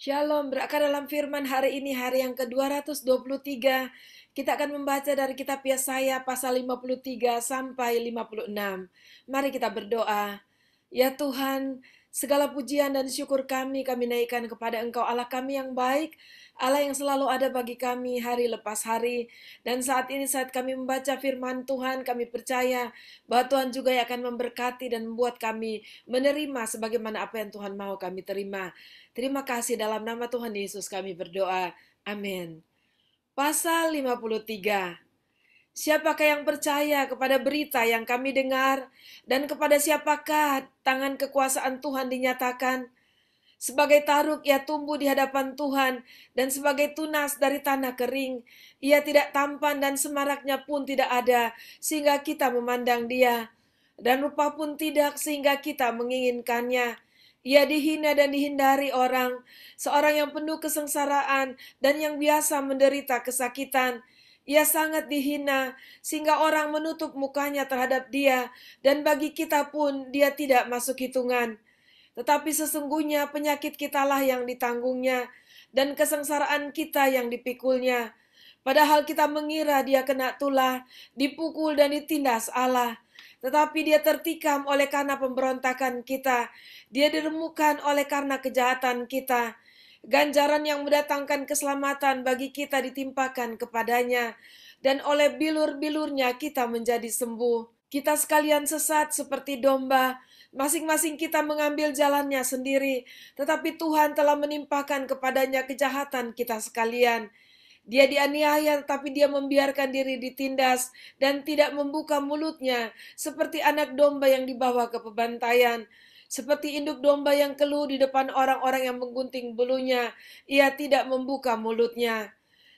Shalom, berakar dalam firman hari ini, hari yang ke-223. Kita akan membaca dari kitab Yesaya pasal 53 sampai 56. Mari kita berdoa. Ya Tuhan, segala pujian dan syukur kami naikkan kepada Engkau Allah kami yang baik, Allah yang selalu ada bagi kami hari lepas hari. Dan saat ini saat kami membaca firman Tuhan, kami percaya bahwa Tuhan juga yang akan memberkati dan membuat kami menerima sebagaimana apa yang Tuhan mau kami terima. Terima kasih dalam nama Tuhan Yesus kami berdoa. Amin. Pasal 53. Siapakah yang percaya kepada berita yang kami dengar, dan kepada siapakah tangan kekuasaan Tuhan dinyatakan? Sebagai taruk ia tumbuh di hadapan Tuhan, dan sebagai tunas dari tanah kering. Ia tidak tampan dan semaraknya pun tidak ada, sehingga kita memandang dia. Dan rupa pun tidak sehingga kita menginginkannya. Ia dihina dan dihindari orang, seorang yang penuh kesengsaraan dan yang biasa menderita kesakitan. Ia sangat dihina, sehingga orang menutup mukanya terhadap dia, dan bagi kita pun dia tidak masuk hitungan. Tetapi sesungguhnya penyakit kitalah yang ditanggungnya, dan kesengsaraan kita yang dipikulnya. Padahal kita mengira dia kena tulah, dipukul dan ditindas Allah. Tetapi dia tertikam oleh karena pemberontakan kita. Dia diremukkan oleh karena kejahatan kita. Ganjaran yang mendatangkan keselamatan bagi kita ditimpakan kepadanya. Dan oleh bilur-bilurnya kita menjadi sembuh. Kita sekalian sesat seperti domba. Masing-masing kita mengambil jalannya sendiri. Tetapi Tuhan telah menimpakan kepadanya kejahatan kita sekalian. Dia dianiaya tetapi dia membiarkan diri ditindas dan tidak membuka mulutnya, seperti anak domba yang dibawa ke pembantaian. Seperti induk domba yang keluh di depan orang-orang yang menggunting bulunya, ia tidak membuka mulutnya.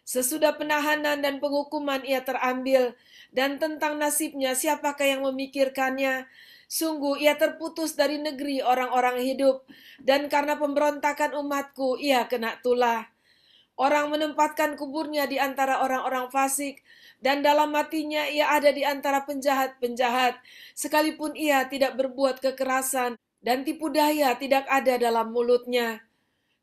Sesudah penahanan dan penghukuman ia terambil, dan tentang nasibnya siapakah yang memikirkannya? Sungguh ia terputus dari negeri orang-orang hidup, dan karena pemberontakan umatku ia kena tulah. Orang menempatkan kuburnya di antara orang-orang fasik, dan dalam matinya ia ada di antara penjahat-penjahat, sekalipun ia tidak berbuat kekerasan, dan tipu daya tidak ada dalam mulutnya.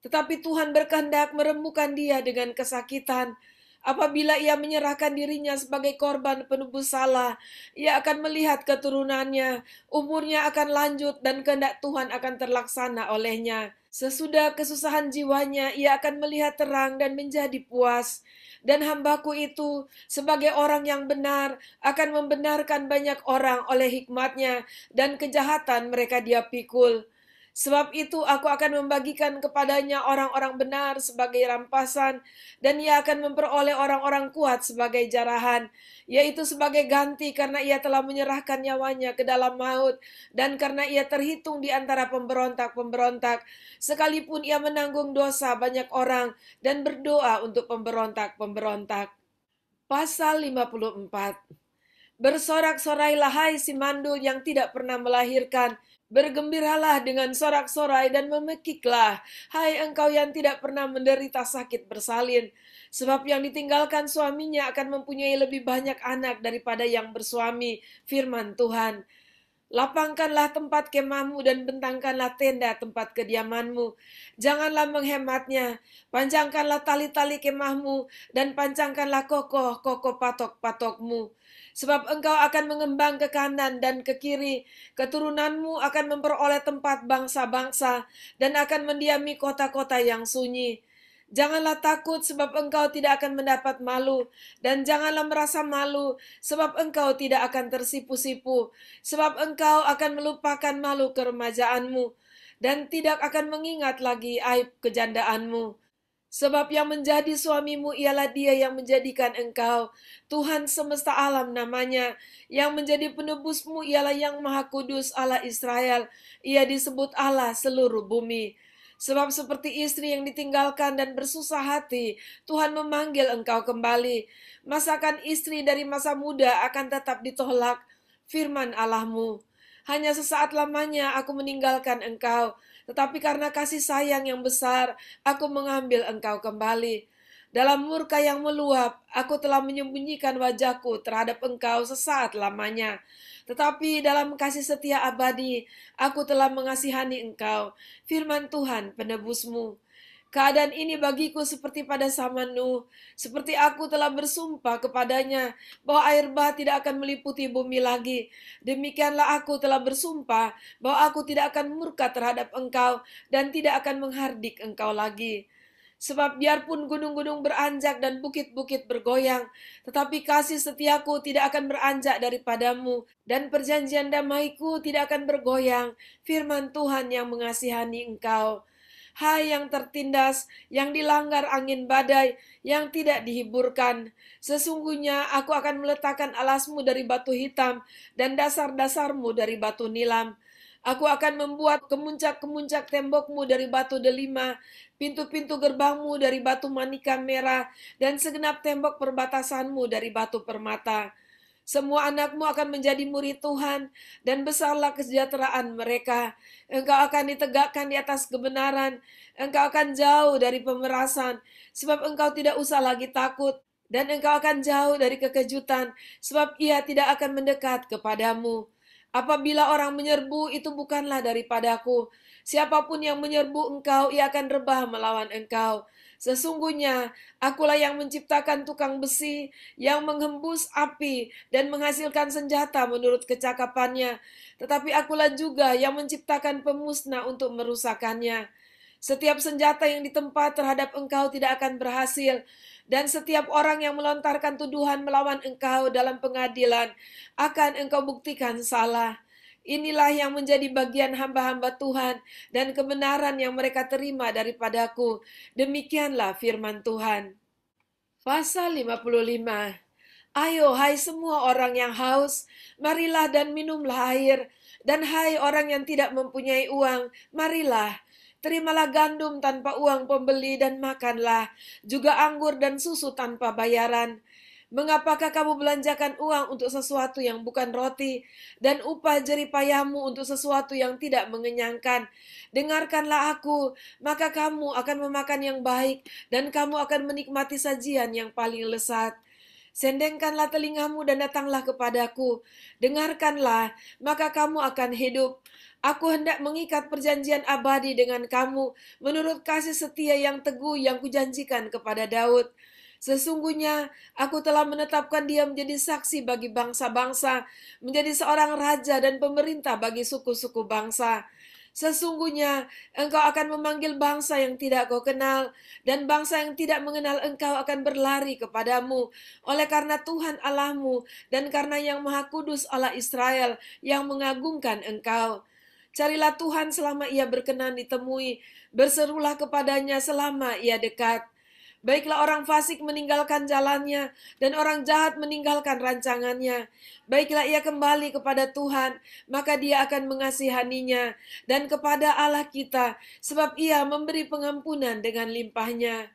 Tetapi Tuhan berkehendak meremukkan dia dengan kesakitan. Apabila ia menyerahkan dirinya sebagai korban penebus salah, ia akan melihat keturunannya, umurnya akan lanjut dan kehendak Tuhan akan terlaksana olehnya. Sesudah kesusahan jiwanya, ia akan melihat terang dan menjadi puas. Dan hambaku itu, sebagai orang yang benar, akan membenarkan banyak orang oleh hikmatnya, dan kejahatan mereka dia pikul. Sebab itu aku akan membagikan kepadanya orang-orang benar sebagai rampasan, dan ia akan memperoleh orang-orang kuat sebagai jarahan, yaitu sebagai ganti karena ia telah menyerahkan nyawanya ke dalam maut, dan karena ia terhitung di antara pemberontak-pemberontak, sekalipun ia menanggung dosa banyak orang dan berdoa untuk pemberontak-pemberontak. Pasal 54. Bersorak-sorailah hai si mandul yang tidak pernah melahirkan. Bergembiralah dengan sorak-sorai dan memekiklah, hai engkau yang tidak pernah menderita sakit bersalin. Sebab yang ditinggalkan suaminya akan mempunyai lebih banyak anak daripada yang bersuami, firman Tuhan. Lapangkanlah tempat kemahmu dan bentangkanlah tenda tempat kediamanmu. Janganlah menghematnya. Panjangkanlah tali-tali kemahmu dan pancangkanlah kokoh-kokoh patok-patokmu. Sebab engkau akan mengembang ke kanan dan ke kiri. Keturunanmu akan memperoleh tempat bangsa-bangsa dan akan mendiami kota-kota yang sunyi. Janganlah takut sebab engkau tidak akan mendapat malu, dan janganlah merasa malu sebab engkau tidak akan tersipu-sipu, sebab engkau akan melupakan malu keremajaanmu, dan tidak akan mengingat lagi aib kejandaanmu. Sebab yang menjadi suamimu ialah dia yang menjadikan engkau, Tuhan semesta alam namanya, yang menjadi penebusmu ialah yang maha kudus Allah Israel, ia disebut Allah seluruh bumi. Sebab seperti istri yang ditinggalkan dan bersusah hati, Tuhan memanggil engkau kembali. Masakan istri dari masa muda akan tetap ditolak, firman Allahmu. Hanya sesaat lamanya aku meninggalkan engkau, tetapi karena kasih sayang yang besar, aku mengambil engkau kembali. Dalam murka yang meluap, aku telah menyembunyikan wajahku terhadap engkau sesaat lamanya. Tetapi dalam kasih setia abadi, aku telah mengasihani engkau, firman Tuhan penebusmu. Keadaan ini bagiku seperti pada zaman Nuh, seperti aku telah bersumpah kepadanya bahwa air bah tidak akan meliputi bumi lagi. Demikianlah aku telah bersumpah bahwa aku tidak akan murka terhadap engkau dan tidak akan menghardik engkau lagi. Sebab biarpun gunung-gunung beranjak dan bukit-bukit bergoyang, tetapi kasih setiaku tidak akan beranjak daripadamu, dan perjanjian damaiku tidak akan bergoyang, firman Tuhan yang mengasihani engkau. Hai yang tertindas, yang dilanggar angin badai, yang tidak dihiburkan. Sesungguhnya aku akan meletakkan alasmu dari batu hitam dan dasar-dasarmu dari batu nilam. Aku akan membuat kemuncak-kemuncak tembokmu dari batu delima, pintu-pintu gerbangmu dari batu manika merah, dan segenap tembok perbatasanmu dari batu permata. Semua anakmu akan menjadi murid Tuhan, dan besarlah kesejahteraan mereka. Engkau akan ditegakkan di atas kebenaran, engkau akan jauh dari pemerasan, sebab engkau tidak usah lagi takut, dan engkau akan jauh dari kekejutan, sebab ia tidak akan mendekat kepadamu. Apabila orang menyerbu, itu bukanlah daripadaku. Siapapun yang menyerbu engkau, ia akan rebah melawan engkau. Sesungguhnya, akulah yang menciptakan tukang besi, yang menghembus api, dan menghasilkan senjata menurut kecakapannya. Tetapi akulah juga yang menciptakan pemusnah untuk merusakannya. Setiap senjata yang ditempa terhadap engkau tidak akan berhasil, dan setiap orang yang melontarkan tuduhan melawan engkau dalam pengadilan akan engkau buktikan salah. Inilah yang menjadi bagian hamba-hamba Tuhan dan kebenaran yang mereka terima daripadaku. Demikianlah firman Tuhan. Pasal 55. Ayo hai semua orang yang haus, marilah dan minumlah air. Dan hai orang yang tidak mempunyai uang, marilah. Terimalah gandum tanpa uang pembeli dan makanlah, juga anggur dan susu tanpa bayaran. Mengapakah kamu belanjakan uang untuk sesuatu yang bukan roti, dan upah jerih payahmu untuk sesuatu yang tidak mengenyangkan? Dengarkanlah aku, maka kamu akan memakan yang baik, dan kamu akan menikmati sajian yang paling lezat. Sendengkanlah telingamu dan datanglah kepadaku. Dengarkanlah, maka kamu akan hidup. Aku hendak mengikat perjanjian abadi dengan kamu, menurut kasih setia yang teguh yang kujanjikan kepada Daud. Sesungguhnya aku telah menetapkan dia menjadi saksi bagi bangsa-bangsa, menjadi seorang raja dan pemerintah bagi suku-suku bangsa. Sesungguhnya engkau akan memanggil bangsa yang tidak kau kenal, dan bangsa yang tidak mengenal engkau akan berlari kepadamu, oleh karena Tuhan Allahmu dan karena Yang Maha Kudus Allah Israel yang mengagungkan engkau. Carilah Tuhan selama ia berkenan ditemui, berserulah kepadanya selama ia dekat. Baiklah orang fasik meninggalkan jalannya, dan orang jahat meninggalkan rancangannya. Baiklah ia kembali kepada Tuhan, maka dia akan mengasihaninya, dan kepada Allah kita, sebab ia memberi pengampunan dengan limpahnya.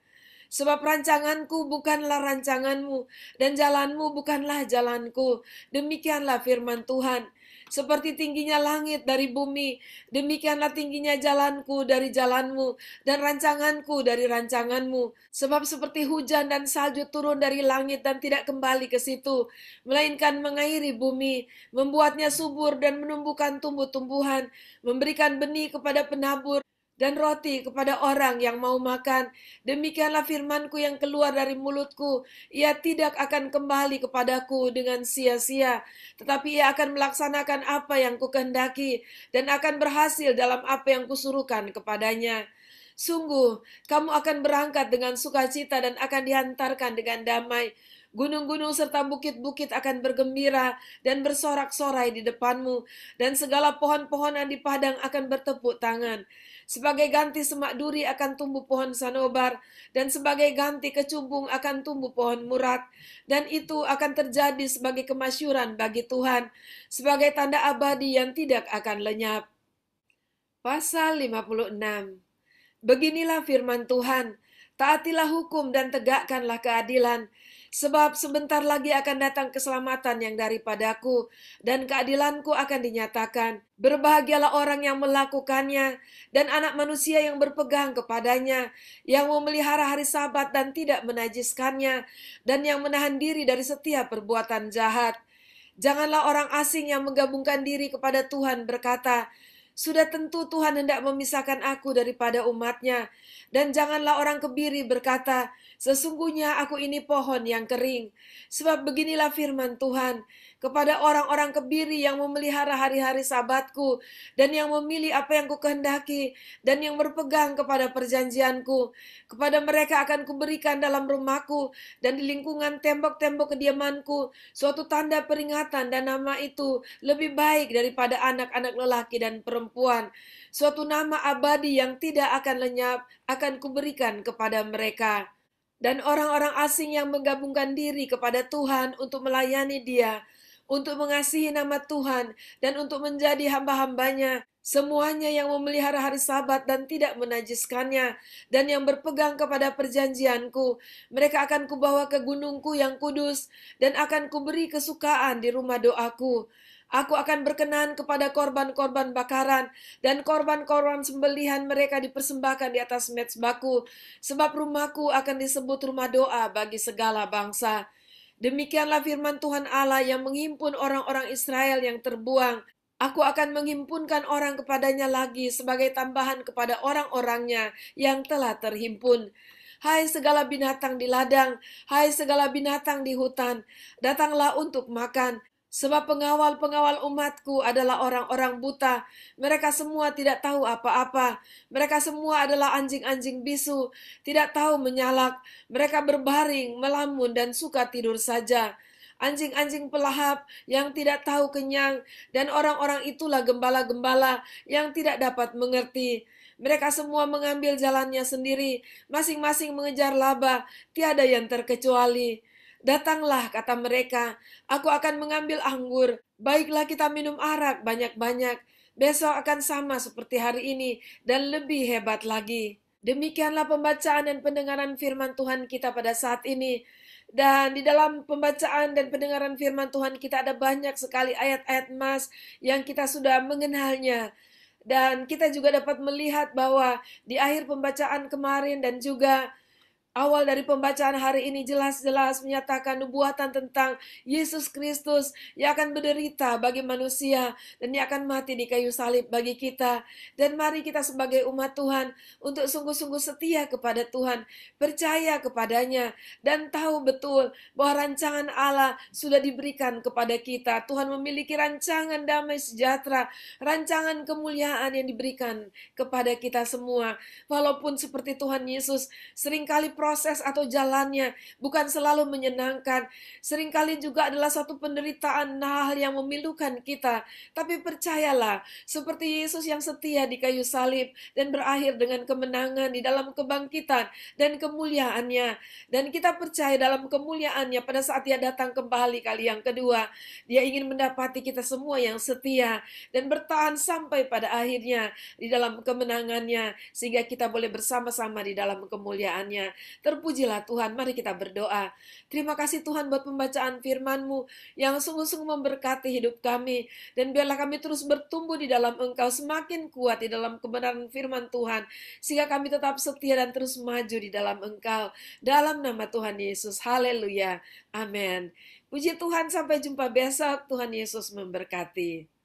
Sebab rancanganku bukanlah rancanganmu, dan jalanmu bukanlah jalanku. Demikianlah firman Tuhan. Seperti tingginya langit dari bumi, demikianlah tingginya jalanku dari jalanmu, dan rancanganku dari rancanganmu. Sebab seperti hujan dan salju turun dari langit dan tidak kembali ke situ, melainkan mengairi bumi, membuatnya subur dan menumbuhkan tumbuh-tumbuhan, memberikan benih kepada penabur, dan roti kepada orang yang mau makan. Demikianlah firmanku yang keluar dari mulutku. Ia tidak akan kembali kepadaku dengan sia-sia, tetapi ia akan melaksanakan apa yang kukehendaki, dan akan berhasil dalam apa yang kusuruhkan kepadanya. Sungguh, kamu akan berangkat dengan sukacita dan akan dihantarkan dengan damai. Gunung-gunung serta bukit-bukit akan bergembira dan bersorak-sorai di depanmu, dan segala pohon-pohonan di padang akan bertepuk tangan. Sebagai ganti semak duri akan tumbuh pohon sanobar, dan sebagai ganti kecubung akan tumbuh pohon murat. Dan itu akan terjadi sebagai kemasyuran bagi Tuhan, sebagai tanda abadi yang tidak akan lenyap. Pasal 56. Beginilah firman Tuhan, taatilah hukum dan tegakkanlah keadilan, sebab sebentar lagi akan datang keselamatan yang daripadaku, dan keadilanku akan dinyatakan. Berbahagialah orang yang melakukannya, dan anak manusia yang berpegang kepadanya, yang memelihara hari Sabat dan tidak menajiskannya, dan yang menahan diri dari setiap perbuatan jahat. Janganlah orang asing yang menggabungkan diri kepada Tuhan berkata, Sudah tentu Tuhan hendak memisahkan aku daripada umatnya. Dan janganlah orang kebiri berkata, sesungguhnya aku ini pohon yang kering. Sebab beginilah firman Tuhan, kepada orang-orang kebiri yang memelihara hari-hari sabatku, dan yang memilih apa yang kukehendaki, dan yang berpegang kepada perjanjianku. Kepada mereka akan kuberikan dalam rumahku, dan di lingkungan tembok-tembok kediamanku, suatu tanda peringatan, dan nama itu lebih baik daripada anak-anak lelaki dan perempuan. Suatu nama abadi yang tidak akan lenyap, akan kuberikan kepada mereka. Dan orang-orang asing yang menggabungkan diri kepada Tuhan untuk melayani Dia, untuk mengasihi nama Tuhan, dan untuk menjadi hamba-hambanya, semuanya yang memelihara hari Sabat dan tidak menajiskannya, dan yang berpegang kepada perjanjianku, mereka akan kubawa ke gunungku yang kudus, dan akan kuberi kesukaan di rumah doaku. Aku akan berkenan kepada korban-korban bakaran, dan korban-korban sembelihan mereka dipersembahkan di atas mezbaku, sebab rumahku akan disebut rumah doa bagi segala bangsa. Demikianlah firman Tuhan Allah yang menghimpun orang-orang Israel yang terbuang. Aku akan menghimpunkan orang kepadanya lagi sebagai tambahan kepada orang-orangnya yang telah terhimpun. Hai segala binatang di ladang, hai segala binatang di hutan, datanglah untuk makan. Sebab pengawal-pengawal umatku adalah orang-orang buta. Mereka semua tidak tahu apa-apa. Mereka semua adalah anjing-anjing bisu, tidak tahu menyalak. Mereka berbaring, melamun, dan suka tidur saja. Anjing-anjing pelahap yang tidak tahu kenyang, dan orang-orang itulah gembala-gembala yang tidak dapat mengerti. Mereka semua mengambil jalannya sendiri, masing-masing mengejar laba, tiada yang terkecuali. Datanglah, kata mereka, aku akan mengambil anggur. Baiklah kita minum arak banyak-banyak. Besok akan sama seperti hari ini dan lebih hebat lagi. Demikianlah pembacaan dan pendengaran firman Tuhan kita pada saat ini. Dan di dalam pembacaan dan pendengaran firman Tuhan kita ada banyak sekali ayat-ayat emas yang kita sudah mengenalnya. Dan kita juga dapat melihat bahwa di akhir pembacaan kemarin dan juga awal dari pembacaan hari ini jelas-jelas menyatakan nubuatan tentang Yesus Kristus yang akan menderita bagi manusia dan yang akan mati di kayu salib bagi kita. Dan mari kita sebagai umat Tuhan untuk sungguh-sungguh setia kepada Tuhan, percaya kepadanya, dan tahu betul bahwa rancangan Allah sudah diberikan kepada kita. Tuhan memiliki rancangan damai sejahtera, rancangan kemuliaan yang diberikan kepada kita semua. Walaupun seperti Tuhan Yesus, seringkali proses atau jalannya bukan selalu menyenangkan. Seringkali juga adalah satu penderitaan, hal yang memilukan kita. Tapi percayalah, seperti Yesus yang setia di kayu salib dan berakhir dengan kemenangan di dalam kebangkitan dan kemuliaannya. Dan kita percaya dalam kemuliaannya pada saat Dia datang kembali kali yang kedua. Dia ingin mendapati kita semua yang setia dan bertahan sampai pada akhirnya di dalam kemenangannya, sehingga kita boleh bersama-sama di dalam kemuliaannya. Terpujilah Tuhan, mari kita berdoa. Terima kasih Tuhan buat pembacaan firman-Mu yang sungguh-sungguh memberkati hidup kami. Dan biarlah kami terus bertumbuh di dalam Engkau, semakin kuat di dalam kebenaran firman Tuhan, sehingga kami tetap setia dan terus maju di dalam Engkau. Dalam nama Tuhan Yesus, haleluya, amin. Puji Tuhan, sampai jumpa besok. Tuhan Yesus memberkati.